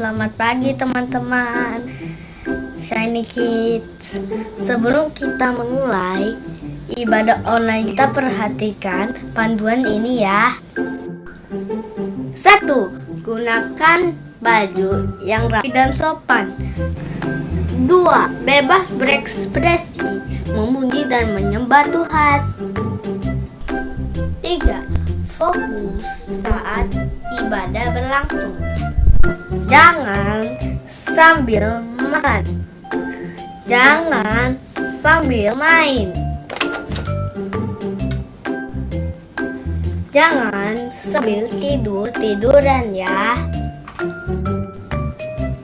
Selamat pagi teman-teman Shiny Kids. Sebelum kita memulai ibadah online, kita perhatikan panduan ini ya. 1. Gunakan baju yang rapi dan sopan. 2. Bebas berekspresi, memuji dan menyembah Tuhan. 3. Fokus saat ibadah berlangsung. Jangan sambil makan. Jangan sambil main. Jangan sambil tiduran ya.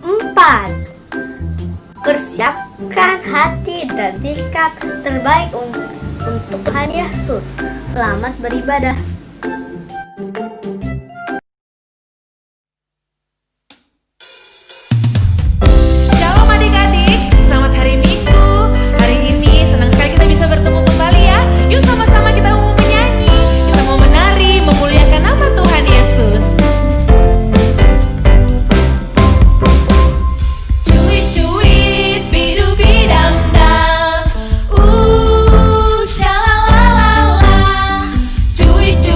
4. Persiapkan hati dan sikap terbaik untuk Tuhan Yesus. Selamat beribadah. Shalom adik-adik, selamat hari Minggu. Hari ini senang sekali kita bisa bertemu kembali ya. Yuk sama-sama kita mau menyanyi, kita mau menari, memuliakan nama Tuhan Yesus. Cuit-cuit, bidu-bidam-dam, shalalala. Cuit-cuit,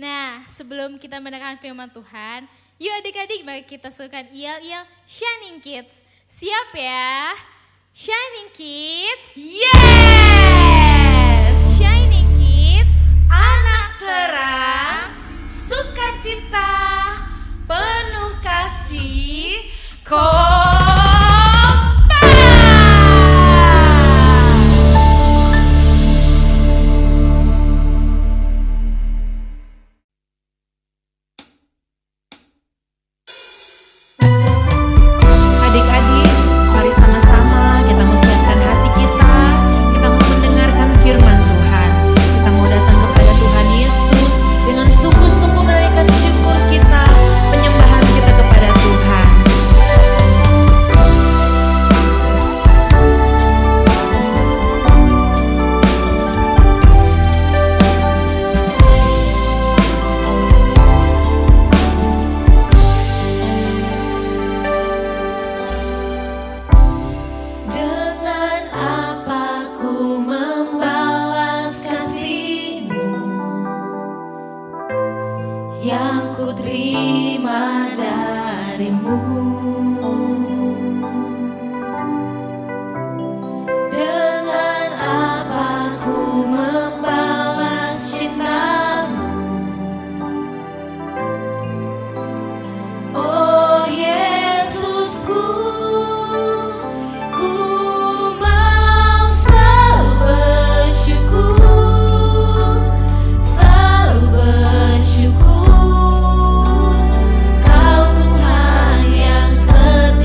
Nah, sebelum kita mendengarkan firman Tuhan, yuk adik-adik mari kita serukan yel-yel Shining Kids. Siap ya? Shining Kids. Yes! Shining Kids. Anak terang, sukacita, penuh kasih, kompak. Adik-adik, mari sama-sama kita mau siapkan hati kita mau mendengarkan firman Tuhan. Kita mau datang kepada Tuhan Yesus dengan sungguh-sungguh menaikkan syukur kita, penyembahan kita kepada Tuhan. Dengan apa ku membalas kasih-Mu yang ku terima dari-Mu? Dengan apa ku membalas cinta-Mu? Oh Yesusku, ku mau selalu bersyukur, Kau Tuhan yang setia.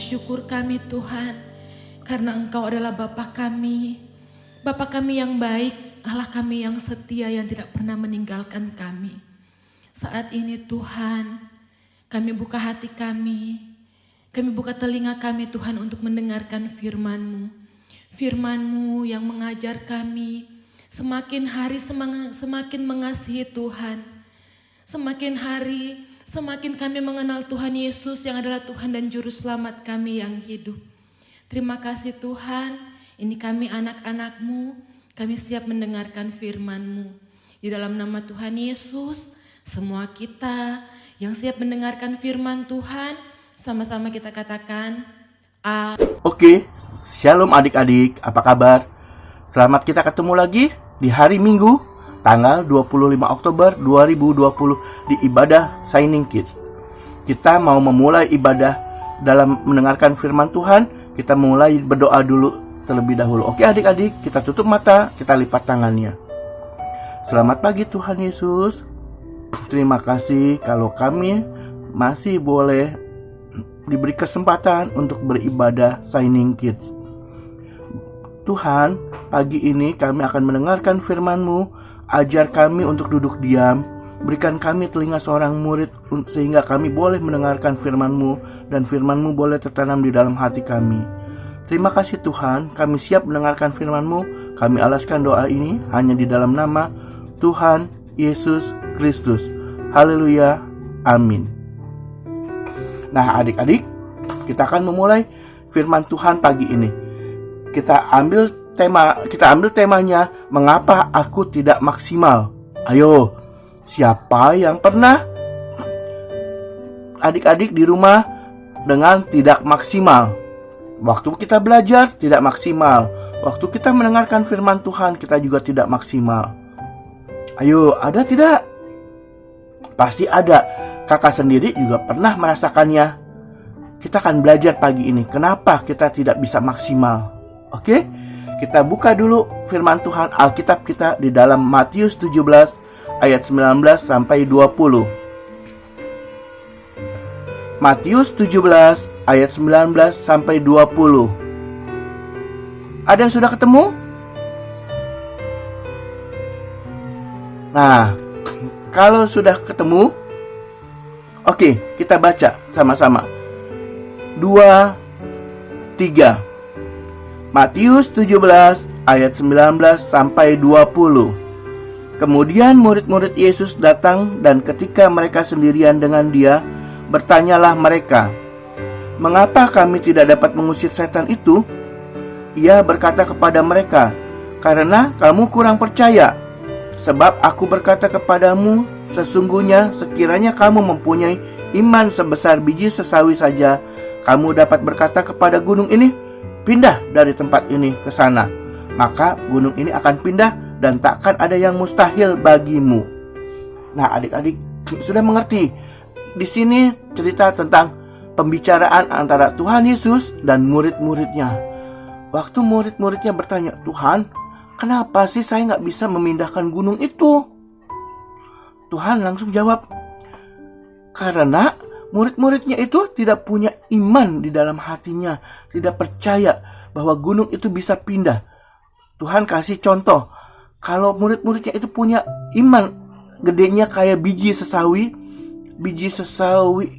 syukur kami Tuhan, karena Engkau adalah Bapa kami yang baik, Allah kami yang setia yang tidak pernah meninggalkan kami. Saat ini Tuhan, kami buka hati kami buka telinga kami Tuhan untuk mendengarkan firman-Mu. Firman-Mu yang mengajar kami, semakin hari semakin mengasihi Tuhan. Semakin hari, semakin kami mengenal Tuhan Yesus yang adalah Tuhan dan Juru Selamat kami yang hidup. Terima kasih Tuhan, ini kami anak-anak-Mu, kami siap mendengarkan firman-Mu. Di dalam nama Tuhan Yesus, semua kita yang siap mendengarkan firman Tuhan, sama-sama kita katakan, Oke, shalom adik-adik, apa kabar? Selamat kita ketemu lagi di hari Minggu, tanggal 25 Oktober 2020 di ibadah Shining Kids. Kita mau memulai ibadah dalam mendengarkan firman Tuhan. Kita mulai berdoa dulu terlebih dahulu. Oke adik-adik, kita tutup mata, kita lipat tangannya. Selamat pagi Tuhan Yesus. Terima kasih kalau kami masih boleh diberi kesempatan untuk beribadah Shining Kids. Tuhan, pagi ini kami akan mendengarkan firman-Mu. Ajar kami untuk duduk diam. Berikan kami telinga seorang murid sehingga kami boleh mendengarkan firman-Mu dan firman-Mu boleh tertanam di dalam hati kami. Terima kasih Tuhan, kami siap mendengarkan firman-Mu. Kami alaskan doa ini hanya di dalam nama Tuhan Yesus Kristus. Haleluya. Amin. Nah adik-adik, kita akan memulai firman Tuhan pagi ini. Kita ambil temanya, mengapa aku tidak maksimal. Ayo, siapa yang pernah adik-adik di rumah dengan tidak maksimal? Waktu kita belajar tidak maksimal. Waktu kita mendengarkan firman Tuhan kita juga tidak maksimal. Ayo, ada tidak? Pasti ada. Kakak sendiri juga pernah merasakannya. Kita akan belajar pagi ini kenapa kita tidak bisa maksimal. Oke? Kita buka dulu firman Tuhan Alkitab kita di dalam Matius 17 ayat 19 sampai 20. Matius 17 ayat 19 sampai 20. Ada yang sudah ketemu? Nah, kalau sudah ketemu, oke, kita baca sama-sama. 2, 3. Matius 17 ayat 19 sampai 20. Kemudian murid-murid Yesus datang dan ketika mereka sendirian dengan Dia, bertanyalah mereka, "Mengapa kami tidak dapat mengusir setan itu?" Ia berkata kepada mereka, "Karena kamu kurang percaya. Sebab aku berkata kepadamu, sesungguhnya sekiranya kamu mempunyai iman sebesar biji sesawi saja, kamu dapat berkata kepada gunung ini, pindah dari tempat ini ke sana. Maka gunung ini akan pindah dan takkan ada yang mustahil bagimu." Nah, adik-adik sudah mengerti. Di sini cerita tentang pembicaraan antara Tuhan Yesus dan murid-muridnya. Waktu murid-muridnya bertanya, "Tuhan, kenapa sih saya nggak bisa memindahkan gunung itu?" Tuhan langsung jawab, karena murid-muridnya itu tidak punya iman di dalam hatinya, tidak percaya bahwa gunung itu bisa pindah. Tuhan kasih contoh, kalau murid-muridnya itu punya iman gedenya kayak biji sesawi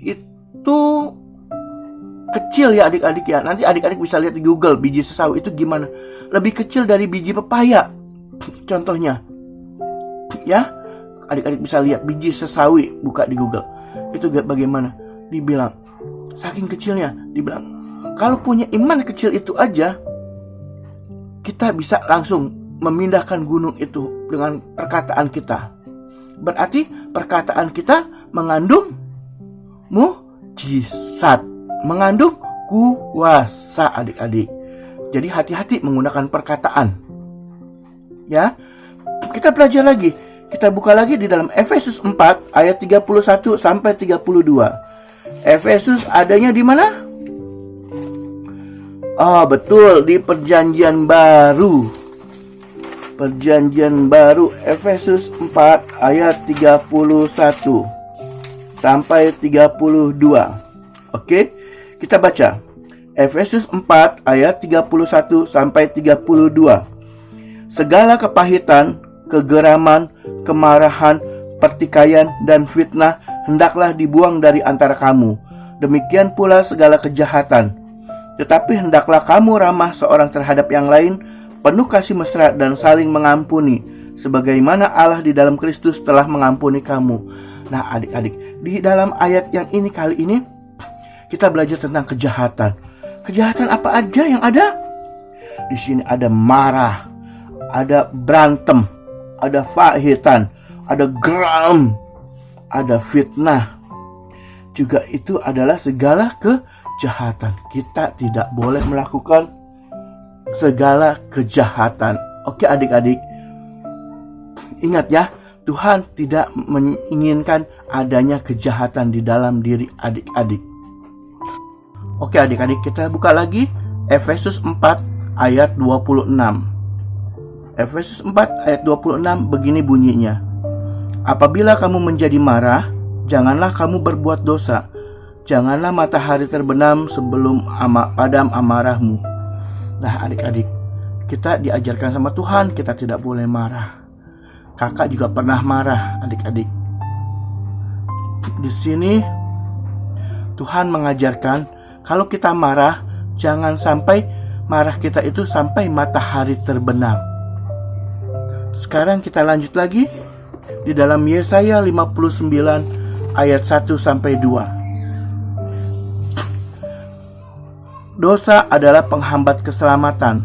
itu kecil ya adik-adik ya. Nanti adik-adik bisa lihat di Google biji sesawi itu gimana. Lebih kecil dari biji pepaya. Contohnya. Ya, adik-adik bisa lihat biji sesawi, buka di Google. Itu bagaimana? Dibilang saking kecilnya, dibilang kalau punya iman kecil itu aja, kita bisa langsung memindahkan gunung itu dengan perkataan kita. Berarti perkataan kita mengandung mujizat, mengandung kuasa adik-adik. Jadi hati-hati menggunakan perkataan. Ya, kita belajar lagi. Kita buka lagi di dalam Efesus 4 ayat 31 sampai 32. Efesus adanya di mana? Oh, betul, di Perjanjian Baru. Perjanjian Baru Efesus 4 ayat 31 sampai 32. Oke, kita baca. Efesus 4 ayat 31 sampai 32. Segala kepahitan, kegeraman, kemarahan, pertikaian, dan fitnah hendaklah dibuang dari antara kamu. Demikian pula segala kejahatan. Tetapi hendaklah kamu ramah seorang terhadap yang lain, penuh kasih mesra dan saling mengampuni, sebagaimana Allah di dalam Kristus telah mengampuni kamu. Nah adik-adik, di dalam ayat yang ini kali ini kita belajar tentang kejahatan. Kejahatan apa aja yang ada? Di sini ada marah, ada berantem, ada fahitan, ada geram, ada fitnah. Juga itu adalah segala kejahatan. Kita tidak boleh melakukan segala kejahatan. Oke adik-adik, ingat ya, Tuhan tidak menginginkan adanya kejahatan di dalam diri adik-adik. Oke adik-adik, kita buka lagi Efesus 4 ayat 26. Efesus 4 ayat 26 begini bunyinya. Apabila kamu menjadi marah, janganlah kamu berbuat dosa. Janganlah matahari terbenam sebelum padam amarahmu. Nah adik-adik, kita diajarkan sama Tuhan, kita tidak boleh marah. Kakak juga pernah marah adik-adik. Di sini Tuhan mengajarkan, kalau kita marah, jangan sampai marah kita itu sampai matahari terbenam. Sekarang kita lanjut lagi di dalam Yesaya 59 ayat 1 sampai 2. Dosa adalah penghambat keselamatan.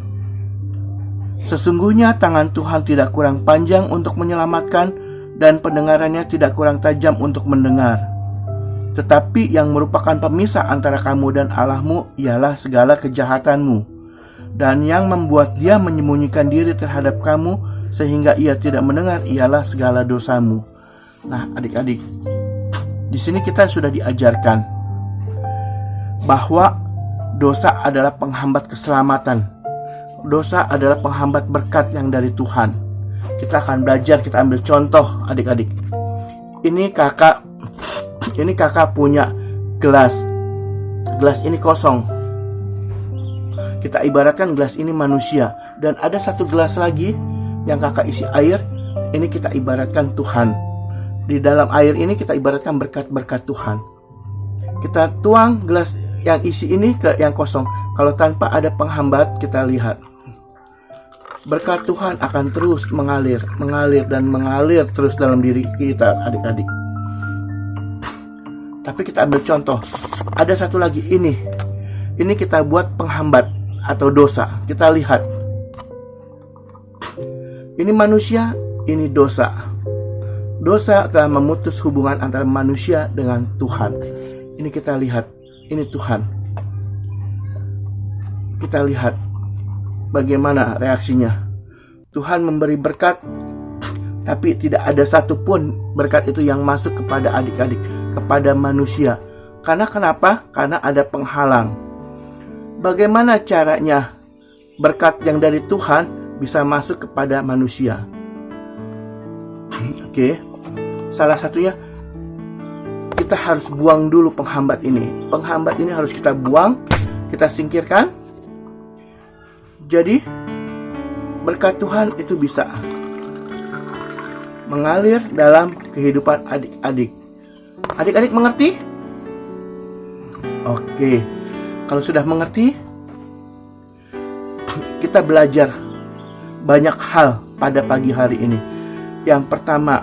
Sesungguhnya tangan Tuhan tidak kurang panjang untuk menyelamatkan, dan pendengarannya tidak kurang tajam untuk mendengar. Tetapi yang merupakan pemisah antara kamu dan Allahmu ialah segala kejahatanmu, dan yang membuat dia menyembunyikan diri terhadap kamu sehingga ia tidak mendengar ialah segala dosamu. Nah adik-adik, di sini kita sudah diajarkan bahwa dosa adalah penghambat keselamatan. Dosa adalah penghambat berkat yang dari Tuhan. Kita akan belajar, kita ambil contoh adik-adik. Ini kakak punya gelas. Gelas ini kosong. Kita ibaratkan gelas ini manusia. Dan ada satu gelas lagi yang kakak isi air. Ini kita ibaratkan Tuhan. Di dalam air ini kita ibaratkan berkat-berkat Tuhan. Kita tuang gelas yang isi ini ke yang kosong. Kalau tanpa ada penghambat, kita lihat berkat Tuhan akan terus mengalir dan mengalir terus dalam diri kita adik-adik. Tapi kita ambil contoh. Ada satu lagi ini. Ini kita buat penghambat atau dosa. Kita lihat. Ini manusia, ini dosa. Dosa telah memutus hubungan antara manusia dengan Tuhan. Ini kita lihat. Ini Tuhan. Kita lihat bagaimana reaksinya. Tuhan memberi berkat, tapi tidak ada satupun berkat itu yang masuk kepada adik-adik, kepada manusia. Karena kenapa? Karena ada penghalang. Bagaimana caranya berkat yang dari Tuhan bisa masuk kepada manusia? Oke. Salah satunya, kita harus buang dulu penghambat ini. Penghambat ini harus kita buang, kita singkirkan. Jadi berkat Tuhan itu bisa mengalir dalam kehidupan adik-adik. Adik-adik mengerti? Oke. Kalau sudah mengerti, kita belajar banyak hal pada pagi hari ini. Yang pertama,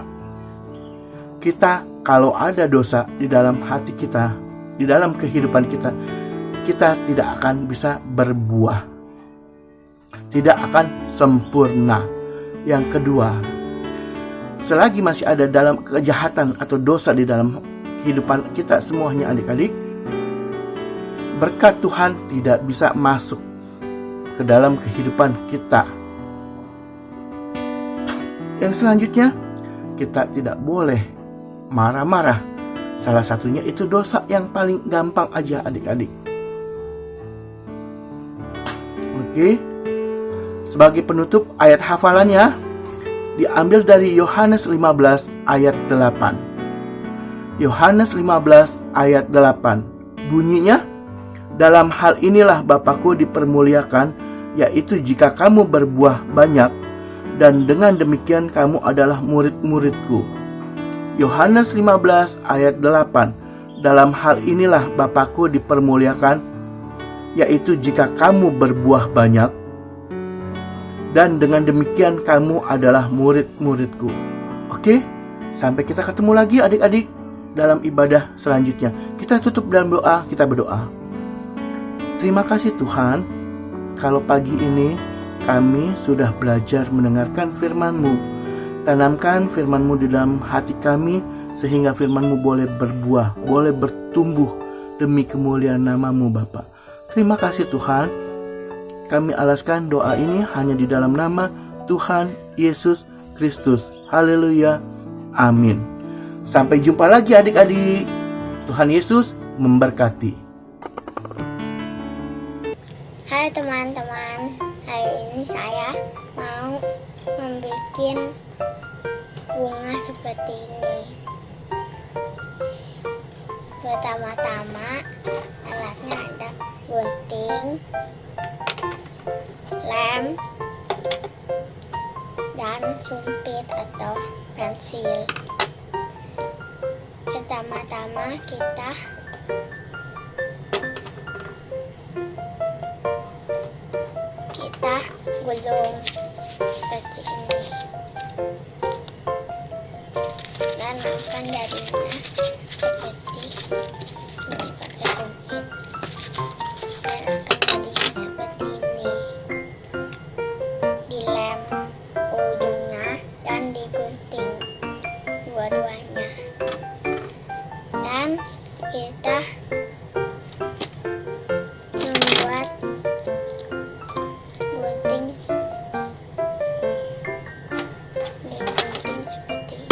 kita kalau ada dosa di dalam hati kita, di dalam kehidupan kita, kita tidak akan bisa berbuah. Tidak akan sempurna. Yang kedua, selagi masih ada dalam kejahatan atau dosa di dalam kehidupan kita semuanya adik-adik, berkat Tuhan tidak bisa masuk ke dalam kehidupan kita. Yang selanjutnya, kita tidak boleh marah-marah. Salah satunya itu dosa yang paling gampang aja adik-adik. Oke. Sebagai penutup, ayat hafalannya diambil dari Yohanes 15 ayat 8. Yohanes 15 ayat 8. Bunyinya, Dalam hal inilah Bapakku dipermuliakan, yaitu jika kamu berbuah banyak, dan dengan demikian kamu adalah murid-muridku. Yohanes 15 ayat 8. Dalam hal inilah Bapakku dipermuliakan, yaitu jika kamu berbuah banyak, dan dengan demikian kamu adalah murid-muridku. Oke, sampai kita ketemu lagi adik-adik dalam ibadah selanjutnya. Kita tutup dalam doa, kita berdoa. Terima kasih Tuhan, kalau pagi ini kami sudah belajar mendengarkan firman-Mu. Tanamkan firman-Mu di dalam hati kami, sehingga firman-Mu boleh berbuah, boleh bertumbuh demi kemuliaan nama-Mu Bapa. Terima kasih Tuhan. Kami alaskan doa ini hanya di dalam nama Tuhan Yesus Kristus. Haleluya. Amin. Sampai jumpa lagi adik-adik. Tuhan Yesus memberkati. Hai teman-teman, hari ini saya mau membuat bunga seperti ini. Pertama-tama alatnya ada gunting, lem, dan sumpit atau pensil. Pertama-tama kita gulung seperti ini, dan akan jadinya seperti ini pakai sumpit, dan akan jadinya seperti ini, dilem ujungnya dan digunting dua-duanya, dan kita membuat gunting seperti ini dan jadinya seperti ini,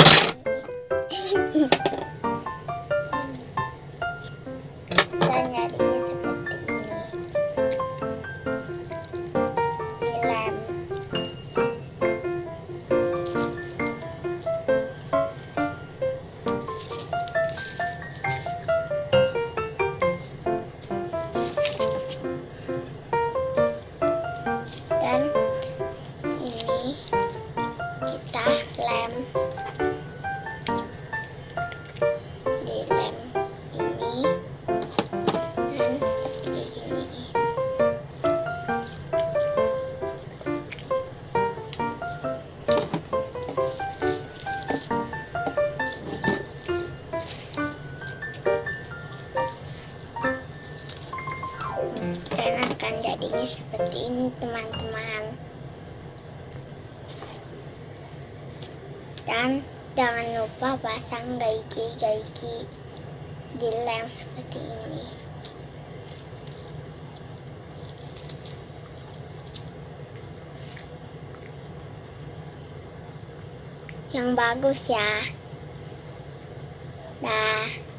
dilem. Dan ini kita lem, dilem ini dan diginiin. Dan akan jadinya seperti ini teman-teman. Dan jangan lupa pasang gaiji-gaiji di lem seperti ini. Yang bagus ya. Dah.